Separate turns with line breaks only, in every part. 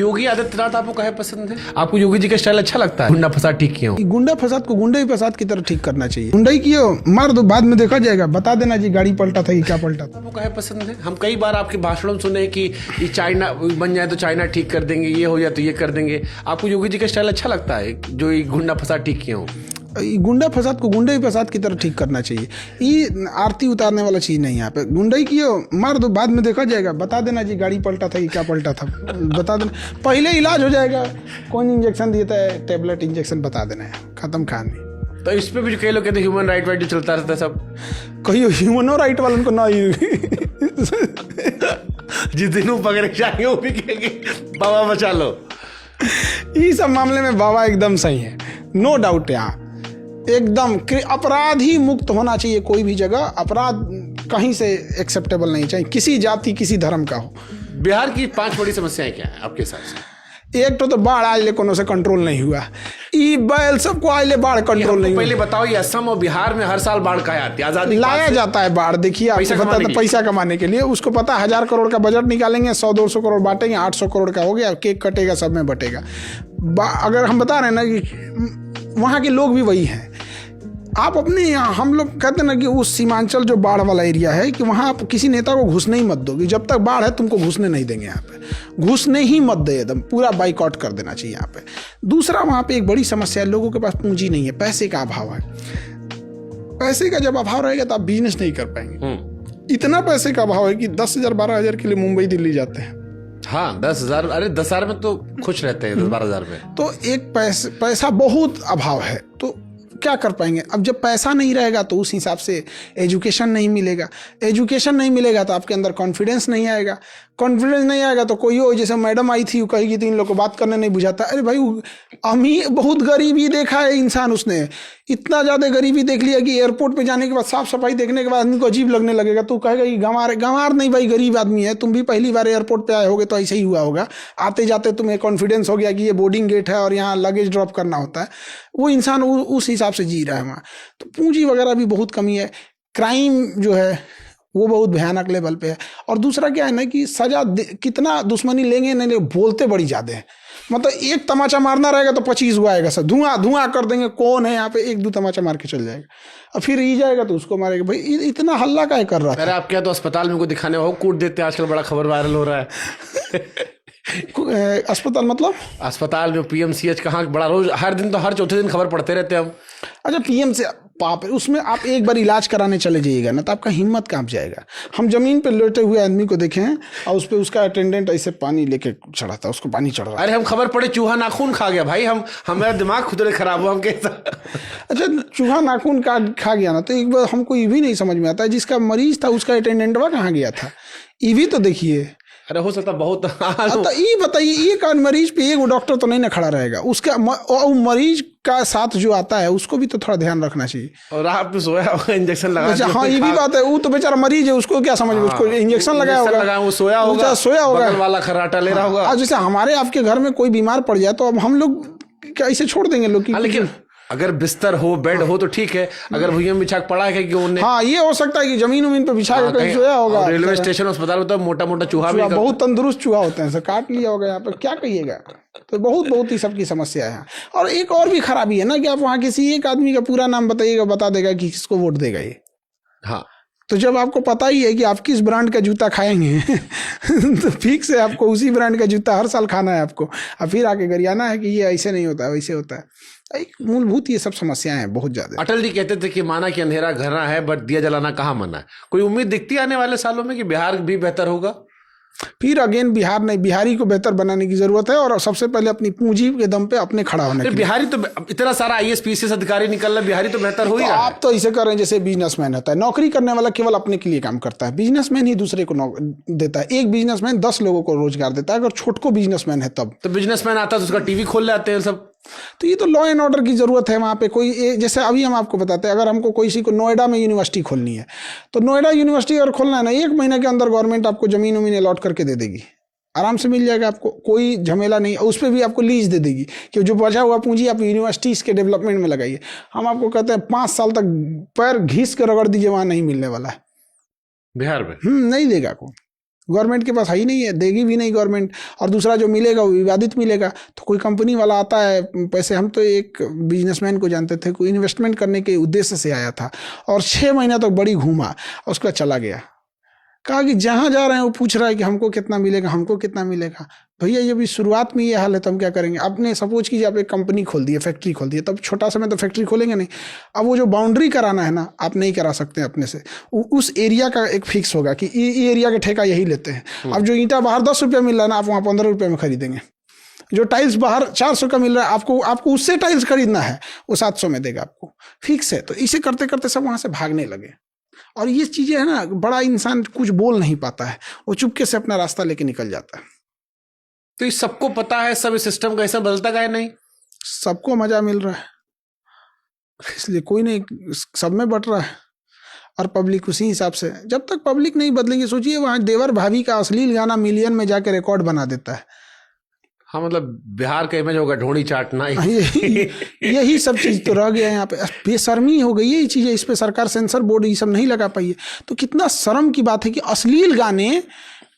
योगी आदित्यनाथ आपको काहे पसंद है? आपको योगी जी का स्टाइल अच्छा लगता है? गुंडा फसाद ठीक किया हूँ।
गुंडा फसाद को गुंडे फसाद की तरह ठीक करना चाहिए। गुंडा ही किया मार दो, बाद में देखा जाएगा। बता देना जी गाड़ी पलटा था कि क्या पलटा था।
आपको काहे पसंद है? हम कई बार आपके भाषणों में सुने कि ये चाइना बन जाए तो चाइना ठीक कर देंगे, ये हो जाए तो ये कर देंगे। आपको योगी जी का स्टाइल अच्छा लगता है जो ये गुंडा फसाद ठीक किया हूँ?
गुंडा फसाद को गुंडे ही फसाद की तरह ठीक करना चाहिए। ये आरती उतारने वाला चीज नहीं है यहाँ पे। गुंडा ही किया मार दो, बाद में देखा जाएगा। बता देना जी गाड़ी पलटा था कि क्या पलटा था, बता देना, पहले इलाज हो जाएगा। कौन इंजेक्शन देता है, टेबलेट इंजेक्शन बता देना है, खत्म कहानी।
तो इस पे भी कई लोग कहते हैं ह्यूमन राइट वाइट जो चलता रहता है सब।
कहियो ह्यूमनो राइट वालों को ना
जिस दिन वो पकड़ के जाएंगे वो भी कहेंगे बाबा बचा लो।
इस सब मामले में बाबा एकदम सही है, नो डाउट। यहाँ एकदम अपराध ही मुक्त होना चाहिए। कोई भी जगह अपराध कहीं से एक्सेप्टेबल नहीं चाहिए, किसी जाति किसी धर्म का हो।
बिहार की 5 बड़ी समस्याएं क्या है आपके हिसाब से?
एक तो बाढ़ आज ले कोनो से कंट्रोल नहीं हुआ। ई बैल सबको आज ले बाढ़ कंट्रोल नहीं हुआ।
पहले बताओ, ये असम और बिहार में हर साल बाढ़ का आती है? आजादी
लाया जाता है बाढ़। देखिए आपको पता था, पैसा कमाने के लिए। उसको पता 1000 करोड़ का बजट निकालेंगे, 100-200 करोड़ बांटेंगे, 800 करोड़ का हो गया, केक कटेगा, सब में बटेगा। अगर हम बता रहे हैं ना कि वहाँ के लोग भी वही हैं। आप अपने यहाँ, हम लोग कहते हैं ना कि उस सीमांचल जो बाढ़ वाला एरिया है, कि वहाँ आप किसी नेता को घुसने ही मत दोगे। जब तक बाढ़ है तुमको घुसने नहीं देंगे। यहाँ पे घुसने ही मत दे, एकदम पूरा बाइकआउट कर देना चाहिए यहाँ पे। दूसरा, वहाँ पे एक बड़ी समस्या है, लोगों के पास पूंजी नहीं है, पैसे का अभाव है। पैसे का जब अभाव रहेगा तो आप बिजनेस नहीं कर पाएंगे। इतना पैसे का अभाव है कि 10,000 12,000 के लिए मुंबई दिल्ली जाते हैं।
हाँ 10,000, अरे 10,000 में तो खुश रहते हैं, 10-12,000 में।
तो एक पैसा बहुत अभाव है, तो क्या कर पाएंगे। अब जब पैसा नहीं रहेगा तो उस हिसाब से एजुकेशन नहीं मिलेगा। एजुकेशन नहीं मिलेगा तो आपके अंदर कॉन्फिडेंस नहीं आएगा। कॉन्फिडेंस नहीं आएगा तो कोई हो, जैसे मैडम आई थी, वो कहेगी तो इन लोग को बात करने नहीं बुझाता। अरे भाई, अमीर बहुत गरीबी देखा है इंसान, उसने इतना ज़्यादा गरीबी देख लिया कि एयरपोर्ट पे जाने के बाद, साफ सफाई देखने के बाद आदमी को अजीब लगने लगेगा। तो कहेगा कि गंवार गंवार नहीं भाई, गरीब आदमी है। तुम भी पहली बार एयरपोर्ट पे आए होगे तो ऐसे ही हुआ होगा। आते जाते तुम्हें कॉन्फिडेंस हो गया कि ये बोर्डिंग गेट है और यहाँ लगेज ड्रॉप करना होता है। वो इंसान उस हिसाब से जी रहा है वहाँ। तो पूंजी वगैरह भी बहुत कमी है। क्राइम जो है वो बहुत भयानक लेवल पे है। और दूसरा क्या है ना कि सजा कितना दुश्मनी लेंगे नहीं, बोलते बड़ी ज़्यादा है। मतलब एक तमाचा मारना रहेगा तो 25 हुआ आएगा, सब धुआं धुआं कर देंगे। कौन है यहाँ पे, 1-2 तमाचा मार के चल जाएगा, और फिर ई जाएगा तो उसको मारेगा। भाई इतना हल्ला काहे कर रहा था?
अरे आप क्या तो अस्पताल में को दिखाने हो कूट देते हैं, आजकल बड़ा खबर वायरल हो रहा है।
अस्पताल मतलब
अस्पताल में PMCH कहाँ, बड़ा रोज हर दिन तो हर चौथे दिन खबर पढ़ते रहते हैं हम।
अच्छा PM से पाप, उसमें आप एक बार इलाज कराने चले जाइएगा ना तो आपका हिम्मत कांप जाएगा। हम जमीन पे लेटे हुए आदमी को देखे हैं और उस पे उसका अटेंडेंट ऐसे पानी लेके चढ़ा था, उसको पानी चढ़ रहा।
अरे हम खबर पढ़े चूहा नाखून खा गया भाई, हमारा दिमाग खुद खराब हुआ हम कैसा।
अच्छा, चूहा नाखून खा गया ना तो एक बार हमको ये भी नहीं समझ में आता है, जिसका मरीज था उसका अटेंडेंटवा कहाँ गया था, ये भी तो देखिए।
अरे हो सकता बहुत।
तो ये बताइए, एक मरीज पे एक डॉक्टर तो नहीं ना खड़ा रहेगा, उसका मरीज का साथ जो आता है उसको भी तो थोड़ा ध्यान रखना चाहिए।
और रात में सोया होगा, इंजेक्शन लगा।
अच्छा हाँ, ये भी बात है। वो तो बेचारा मरीज है, उसको क्या समझ में, उसको इंजेक्शन लगाया होगा,
वो सोया होगा, बगल वाला खर्राटा ले रहा होगा।
जैसे हमारे आपके घर में कोई बीमार पड़ जाए तो अब हम लोग कैसे छोड़ देंगे लोग की?
लेकिन अगर बिस्तर हो, बेड हो तो ठीक है। अगर भुइयां बिछा के पड़ा है कि उन्हें,
हाँ ये हो सकता है कि जमीन उमीन पे बिछा के कहीं सोया होगा।
रेलवे स्टेशन अस्पताल में तो मोटा मोटा चूहा भी,
बहुत तंदुरुस्त चूहा होते हैं, सर काट लिया होगा यहाँ पे, क्या कहिएगा। तो बहुत ही सबकी समस्या है। और एक और भी खराबी है ना कि आप वहाँ किसी एक आदमी का पूरा नाम बताइएगा, बता देगा कि किसको वोट देगा ये। हाँ, तो जब आपको पता ही है कि आप किस ब्रांड का जूता खाएंगे तो फिक्स है आपको उसी ब्रांड का जूता हर साल खाना है आपको, और फिर आके गरियाना है कि ये ऐसे नहीं होता है, वैसे होता है। एक मूलभूत ये सब समस्याएं हैं बहुत ज्यादा।
अटल जी कहते थे कि माना कि अंधेरा घना है बट दिया जलाना कहाँ मना है। कोई उम्मीद दिखती है आने वाले सालों में कि बिहार भी बेहतर होगा?
फिर अगेन बिहार नहीं, बिहारी को बेहतर बनाने की जरूरत है। और सबसे पहले अपनी पूंजी के दम पे अपने खड़ा होने के लिए।
बिहारी तो इतना सारा IAS PCS अधिकारी निकल रहा है, बिहारी तो बेहतर हो ही रहा है।
आप तो ऐसे कर रहे हैं जैसे बिजनेसमैन होता है, नौकरी करने वाला केवल अपने के लिए काम करता है, बिजनेसमैन ही दूसरे को देता है। एक बिजनेसमैन 10 लोगों को रोजगार देता है, अगर छोटको बिजनेसमैन है तब।
तो बिजनेसमैन आता है तो उसका TV खोल लेते हैं सब।
तो ये तो लॉ एंड ऑर्डर की जरूरत है वहाँ पे। कोई जैसे अभी हम आपको बताते हैं, अगर हमको किसी को नोएडा में यूनिवर्सिटी खोलनी है तो नोएडा यूनिवर्सिटी अगर खोलना है ना, 1 महीने के अंदर गवर्नमेंट आपको जमीन उमीन अलॉट करके दे देगी, आराम से मिल जाएगा आपको, कोई झमेला नहीं। उस पर भी आपको लीज दे देगी कि जो बचा हुआ पूंजी आप यूनिवर्सिटीज़ के डेवलपमेंट में लगाइए। हम आपको कहते हैं 5 साल तक पैर घिस कर रगड़ दीजिए, वहाँ नहीं मिलने वाला है
बिहार में।
नहीं देगा को। गवर्नमेंट के पास है ही नहीं है, देगी भी नहीं गवर्नमेंट, और दूसरा जो मिलेगा वो विवादित मिलेगा। तो कोई कंपनी वाला आता है पैसे, हम तो एक बिजनेसमैन को जानते थे, कोई इन्वेस्टमेंट करने के उद्देश्य से आया था और 6 महीना तक बड़ी घूमा, उसके बाद चला गया। कहा कि जहाँ जा रहे हैं वो पूछ रहा है कि हमको कितना मिलेगा, हमको कितना मिलेगा। भैया ये भी शुरुआत में ये हाल है तो हम क्या करेंगे? आपने सपोज कीजिए आप एक कंपनी खोल दी है, फैक्ट्री खोल दी है, तब छोटा सा में तो फैक्ट्री खोलेंगे नहीं। अब वो जो बाउंड्री कराना है ना, आप नहीं करा सकते अपने से, उस एरिया का एक फिक्स होगा कि ये एरिया का ठेका यही लेते हैं। अब जो ईंटा बाहर 10 रुपये मिल रहा है ना, आप वहाँ 15 रुपये में खरीदेंगे। जो टाइल्स बाहर 400 का मिल रहा है, आपको उससे टाइल्स खरीदना है, वो 700 में देगा आपको, फिक्स है। तो इसे करते करते सब वहाँ से भागने लगे। और ये चीजें है ना, बड़ा इंसान कुछ बोल नहीं पाता है, वो चुपके से अपना रास्ता लेके निकल जाता है।
तो ये सबको पता है, सब इस सिस्टम का ऐसा बदलता का है नहीं,
सबको मजा मिल रहा है, इसलिए कोई नहीं, सब में बट रहा है। और पब्लिक उसी हिसाब से, जब तक पब्लिक नहीं बदलेंगे, सोचिए वहाँ देवर भाभी का अश्लील गाना मिलियन में जाके रिकॉर्ड बना देता है।
हाँ, मतलब बिहार का इमेज होगा ढोड़ी चाटना।
यही सब चीज तो रह गया है यहाँ पे, बेशर्मी हो गई है ये चीजें। इस पे सरकार सेंसर बोर्ड ये सब नहीं लगा पाई है। तो कितना शर्म की बात है कि अश्लील गाने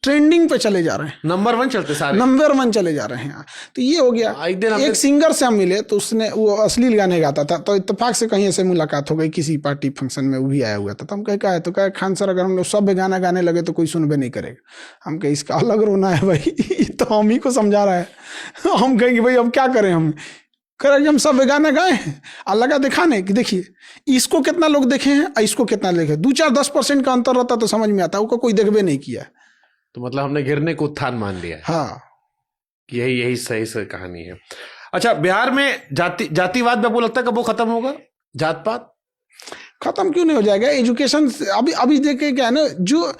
ट्रेंडिंग पे चले जा रहे हैं,
नंबर 1 चलते, सारे
नंबर 1 चले जा रहे हैं। तो ये हो गया। एक सिंगर से हम मिले तो उसने वो अश्लील गाने गाता था, तो इत्तेफाक से कहीं ऐसे मुलाकात हो गई किसी पार्टी फंक्शन में, वो भी आया हुआ था। तो हम कहा है, तो कहा खान सर अगर हम लोग सब गाना गाने लगे तो कोई सुनबे नहीं करेगा। हम कहे इसका अलग रोना है भाई, तो हम ही को समझा रहा है। हम कहेंगे भाई अब क्या करें, हम करें हम सब गाना गाए हैं और लगा दिखाने कि देखिए इसको कितना लोग देखे हैं, इसको कितना देखे। 2-4-10% का अंतर रहता तो समझ में आता, वो कोई देखबे नहीं किया।
तो मतलब हमने गिरने को उत्थान मान लिया।
हाँ,
यही सही कहानी है। अच्छा, बिहार में जातिवाद में आपको लगता है कब वो खत्म होगा? जात पात
खत्म क्यों नहीं हो जाएगा? एजुकेशन अभी देखे क्या है ना, जो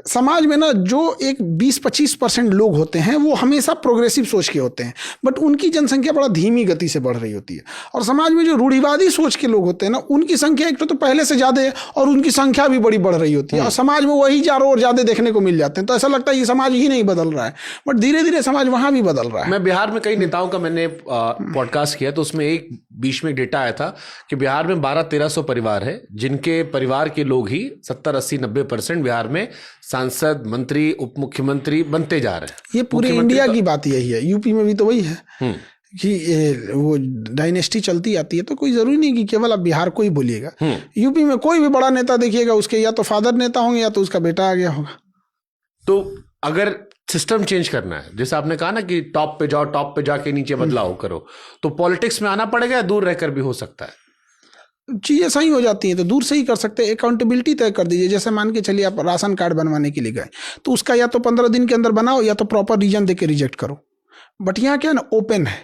समाज में ना जो एक 20-25% लोग होते हैं वो हमेशा प्रोग्रेसिव सोच के होते हैं, बट उनकी जनसंख्या बड़ा धीमी गति से बढ़ रही होती है। और समाज में जो रूढ़िवादी सोच के लोग होते हैं ना, उनकी संख्या एक तो पहले से ज़्यादा है और उनकी संख्या भी बड़ी बढ़ रही होती है। और समाज में वही चारों ओर ज़्यादा देखने को मिल जाते हैं। तो ऐसा लगता है कि समाज ही नहीं बदल रहा है, बट धीरे धीरे समाज वहाँ भी बदल रहा है।
मैं बिहार में कई नेताओं का मैंने पॉडकास्ट किया, तो उसमें एक बीच में डेटा आया था कि बिहार में 1200-1300 परिवार है जिनके परिवार के लोग ही 70-80-90% बिहार में सांसद, मंत्री, उप मुख्यमंत्री बनते जा रहे हैं।
ये पूरे इंडिया की बात यही है। यूपी में भी तो वही है कि वो डायनेस्टी चलती आती है। तो कोई जरूरी नहीं कि केवल आप बिहार को ही बोलिएगा। यूपी में कोई भी बड़ा नेता देखिएगा, उसके या तो फादर नेता होंगे या तो उसका बेटा आ गया होगा।
तो अगर सिस्टम चेंज करना है, जैसे आपने कहा ना कि टॉप पे जाओ, टॉप पे जाके नीचे बदलाव करो, तो पॉलिटिक्स में आना पड़ेगा या दूर रहकर भी हो सकता है?
चीज़ें सही हो जाती हैं तो दूर से ही कर सकते हैं। अकाउंटेबिलिटी तय कर दीजिए। जैसे मान के चलिए आप राशन कार्ड बनवाने के लिए गए, तो उसका या तो 15 दिन के अंदर बनाओ या तो प्रॉपर रीजन देके रिजेक्ट करो। बट यहाँ क्या है ना, ओपन है,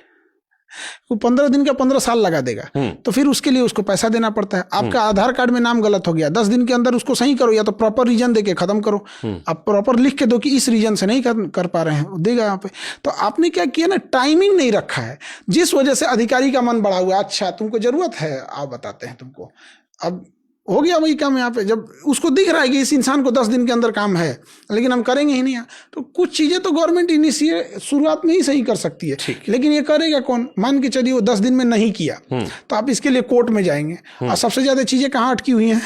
वो 15 दिन का 15 साल लगा देगा, तो फिर उसके लिए उसको पैसा देना पड़ता है। आपका आधार कार्ड में नाम गलत हो गया, 10 दिन के अंदर उसको सही करो या तो प्रॉपर रीजन देके खत्म करो। आप प्रॉपर लिख के दो कि इस रीजन से नहीं कर पा रहे हैं, देगा यहाँ पे। तो आपने क्या किया ना, टाइमिंग नहीं रखा है, जिस वजह से अधिकारी का मन बढ़ा हुआ है। अच्छा तुमको जरूरत है, आप बताते हैं तुमको। अब हो गया वही काम यहाँ पे, जब उसको दिख रहा है कि इस इंसान को 10 दिन के अंदर काम है, लेकिन हम करेंगे ही नहीं। तो कुछ चीजें तो गवर्नमेंट इनिशिएट शुरुआत में ही सही कर सकती है, लेकिन ये करेगा कौन? मान के चलिए वो 10 दिन में नहीं किया, तो आप इसके लिए कोर्ट में जाएंगे। और सबसे ज्यादा चीजें कहाँ अटकी हुई हैं?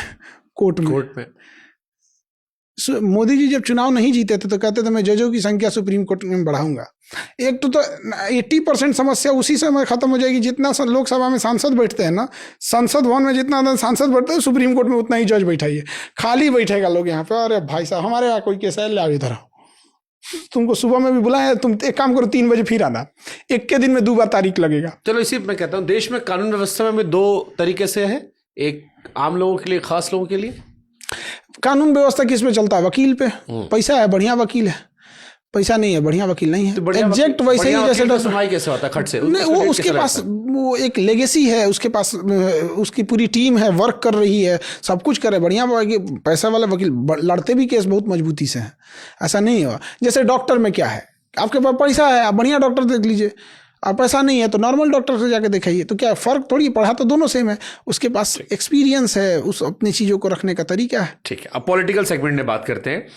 कोर्ट में। मोदी जी जब चुनाव नहीं जीते थे तो कहते थे मैं जजों की संख्या सुप्रीम कोर्ट में बढ़ाऊंगा। एक तो 80% समस्या उसी समय खत्म हो जाएगी जितना लोकसभा में सांसद बैठते हैं ना, संसद भवन में जितना सांसद बैठते हैं सुप्रीम कोर्ट में उतना ही जज बैठाइए, खाली बैठेगा लोग यहाँ पे। अरे भाई साहब हमारे यहाँ कोई केस है, ले आओ इधर आओ। तुमको सुबह में भी बुलाया, तुम एक काम करो 3 बजे फिर आना, एक के दिन में 2 बार तारीख लगेगा।
चलो इसी मैं कहता हूँ, देश में कानून व्यवस्था में 2 तरीके से है, एक आम लोगों के लिए, खास लोगों के लिए।
कानून व्यवस्था किस पे चलता है? वकील पे। पैसा है, बढ़िया वकील है, पैसा नहीं है, बढ़िया वकील नहीं है। एग्जैक्ट वैसे ही जैसे
सुनवाई कैसे होता है खट से?
नहीं, वो उसके पास वो एक लेगेसी है, उसके पास उसकी पूरी टीम है, वर्क कर रही है, सब कुछ करे, बढ़िया पैसा वाला वकील। लड़ते भी केस बहुत मजबूती से हैं, ऐसा नहीं हुआ। जैसे डॉक्टर में क्या है, आपके पास पैसा है, आप बढ़िया डॉक्टर देख लीजिए, और पैसा नहीं है तो नॉर्मल डॉक्टर से जाके दिखाइए। तो क्या फर्क थोड़ी, पढ़ा तो दोनों सेम है, उसके पास एक्सपीरियंस है, उस अपनी चीज़ों को रखने का तरीका है। ठीक
है, अब पॉलिटिकल सेगमेंट में बात करते हैं।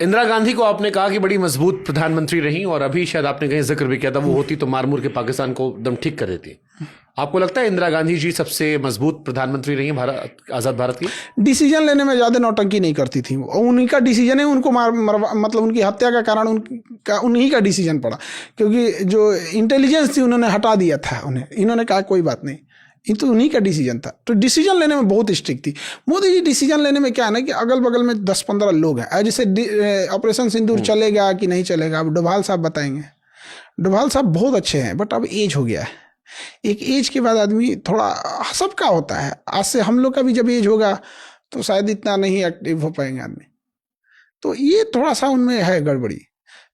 इंदिरा गांधी को आपने कहा कि बड़ी मजबूत प्रधानमंत्री रही, और अभी शायद आपने कहीं जिक्र भी किया था वो होती तो मार मुर के पाकिस्तान को एकदम ठीक कर देती। आपको लगता है इंदिरा गांधी जी सबसे मजबूत प्रधानमंत्री रही हैं भारत, आजाद भारत की?
डिसीजन लेने में ज़्यादा नौटंकी नहीं करती थी और उन्हीं का डिसीजन है उनको मतलब उनकी हत्या का कारण उन्हीं का डिसीजन पड़ा, क्योंकि जो इंटेलिजेंस थी उन्होंने हटा दिया था उन्हें। इन्होंने कहा कोई बात नहीं, ये तो उन्हीं का डिसीजन था। तो डिसीजन लेने में बहुत स्ट्रिक्ट थी मोदी जी। डिसीजन लेने में क्या है ना कि अगल बगल में 10-15 लोग हैं। जैसे ऑपरेशन सिंदूर चलेगा कि नहीं चलेगा, अब डोभाल साहब बताएंगे। डोभाल साहब बहुत अच्छे हैं, बट अब एज हो गया है। एक एज के बाद आदमी थोड़ा, सबका होता है, आज से हम लोग का भी जब एज होगा तो शायद इतना नहीं एक्टिव हो पाएंगे आदमी। तो ये थोड़ा सा उनमें है गड़बड़ी।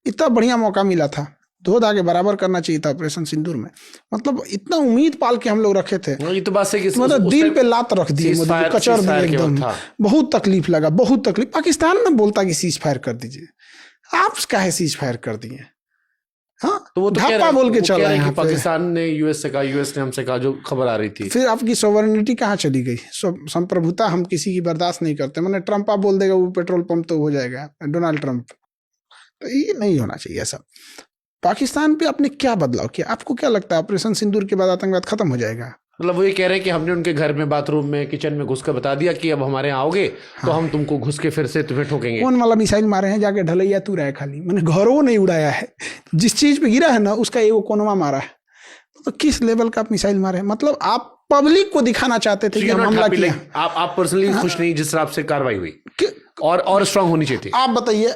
इतना बढ़िया मौका मिला था, दो धागे बराबर करना चाहिए था ऑपरेशन सिंदूर में। मतलब इतना उम्मीद पाल के हम लोग रखे थे,
ये तो बात है कि
मतलब दिल पे लात रख दी, कचर दिए एकदम। बहुत तकलीफ लगा, बहुत तकलीफ। पाकिस्तान में बोलता कि सीज फायर कर दीजिए, आप काहे सीज फायर कर दिए? हाँ,
तो वो तो
धप्पा बोल के चला है।
पाकिस्तान ने यूएस से कहा, यूएस ने हमसे कहा, जो खबर आ रही थी।
फिर आपकी सोवरेनिटी कहाँ चली गई? संप्रभुता हम किसी की बर्दाश्त नहीं करते। मैंने ट्रम्प आप बोल देगा वो पेट्रोल पंप तो हो जाएगा, डोनाल्ड ट्रम्प। तो ये नहीं होना चाहिए सब। पाकिस्तान पे आपने क्या बदलाव किया? आपको क्या लगता है ऑपरेशन सिंदूर के बाद आतंकवाद खत्म हो जाएगा?
मतलब वो ये कह रहे हैं कि हमने उनके घर में, बाथरूम में, किचन में घुसकर बता दिया कि अब हमारे यहाँ आओगे तो हम तुमको घुस के फिर से तुम्हें ठोकेंगे।
कौन वाला मिसाइल मारे हैं? जाके ढलैया तू रहा है खाली, मैंने घरों नहीं उड़ाया है। जिस चीज पे गिरा है ना उसका एगो कोनवा मारा है। तो किस लेवल का आप मिसाइल मारे हैं? मतलब आप पब्लिक को दिखाना चाहते थे कि हम हमला किया।
आप पर्सनली खुश नहीं जिस तरह से कार्रवाई हुई, और स्ट्रांग होनी चाहिए थी?
आप बताइए,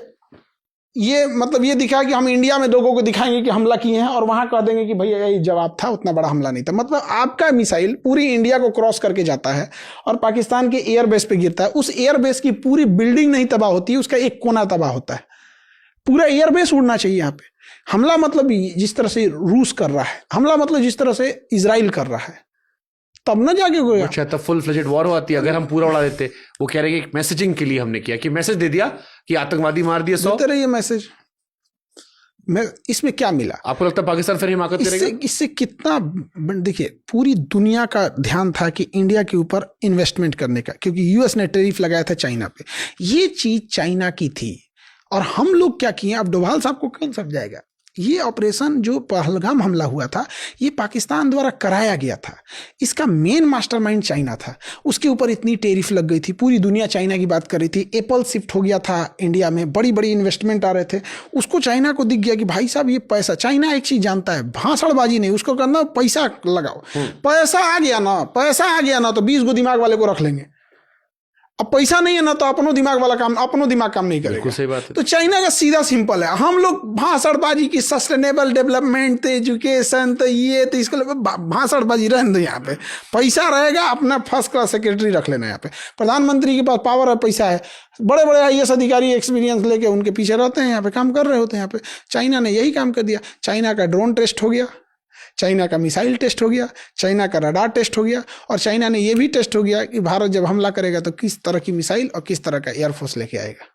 ये मतलब ये दिखा कि हम इंडिया में लोगों को दिखाएंगे कि हमला किए हैं और वहां कह देंगे कि भैया ये जवाब था, उतना बड़ा हमला नहीं था। मतलब आपका मिसाइल पूरी इंडिया को क्रॉस करके जाता है और पाकिस्तान के एयरबेस पे गिरता है। उस एयरबेस की पूरी बिल्डिंग नहीं तबाह होती, उसका एक कोना तबाह होता है। पूरा एयरबेस उड़ना चाहिए यहाँ पे। हमला मतलब जिस तरह से रूस कर रहा है, हमला मतलब जिस तरह से इजराइल कर रहा है, तब ना जाके कोई।
अच्छा, तब फुल फ्लेजेड वॉर होती अगर हम पूरा उड़ा देते। वो कह रहे हैं कि मैसेजिंग के लिए हमने किया, कि मैसेज दे दिया कि आतंकवादी मार दिए 100।
देते रहिए मैसेज, मैं इसमें क्या मिला?
आपको लगता है पाकिस्तान फिर हिमाकत करेगा?
इससे कितना, देखिए पूरी दुनिया का ध्यान था कि इंडिया के ऊपर इन्वेस्टमेंट करने का, क्योंकि यूएस ने टैरिफ लगाया था चाइना पे। ये चीज चाइना की थी और हम लोग क्या किए? अब डोभाल साहब को कौन समझाएगा? ये ऑपरेशन जो पहलगाम हमला हुआ था ये पाकिस्तान द्वारा कराया गया था। इसका मेन मास्टरमाइंड चाइना था। उसके ऊपर इतनी टैरिफ लग गई थी, पूरी दुनिया चाइना की बात कर रही थी। एप्पल शिफ्ट हो गया था इंडिया में, बड़ी बड़ी इन्वेस्टमेंट आ रहे थे। उसको चाइना को दिख गया कि भाई साहब ये पैसा, चाइना एक चीज जानता है, भाषणबाजी नहीं, उसको करना पैसा लगाओ। पैसा आ गया ना तो 20 गो दिमाग वाले को रख लेंगे। अब पैसा नहीं है ना तो अपनो दिमाग काम नहीं करेगा।
सही बात है।
तो चाइना का सीधा सिंपल है, हम लोग भाषणबाजी की, सस्टेनेबल डेवलपमेंट, एजुकेशन, तो ये तो इसके लिए भाषणबाजी रहने दो। यहाँ पे पैसा रहेगा, अपना फर्स्ट क्लास सेक्रेटरी रख लेना। यहाँ पे प्रधानमंत्री के पास पावर है, पैसा है, बड़े बड़े आईएएस अधिकारी एक्सपीरियंस लेके उनके पीछे रहते हैं, यहाँ पे काम कर रहे होते हैं। यहाँ पे चाइना ने यही काम कर दिया। चाइना का ड्रोन टेस्ट हो गया, चाइना का मिसाइल टेस्ट हो गया, चाइना का रडार टेस्ट हो गया, और चाइना ने यह भी टेस्ट हो गया कि भारत जब हमला करेगा तो किस तरह की मिसाइल और किस तरह का एयरफोर्स लेके आएगा।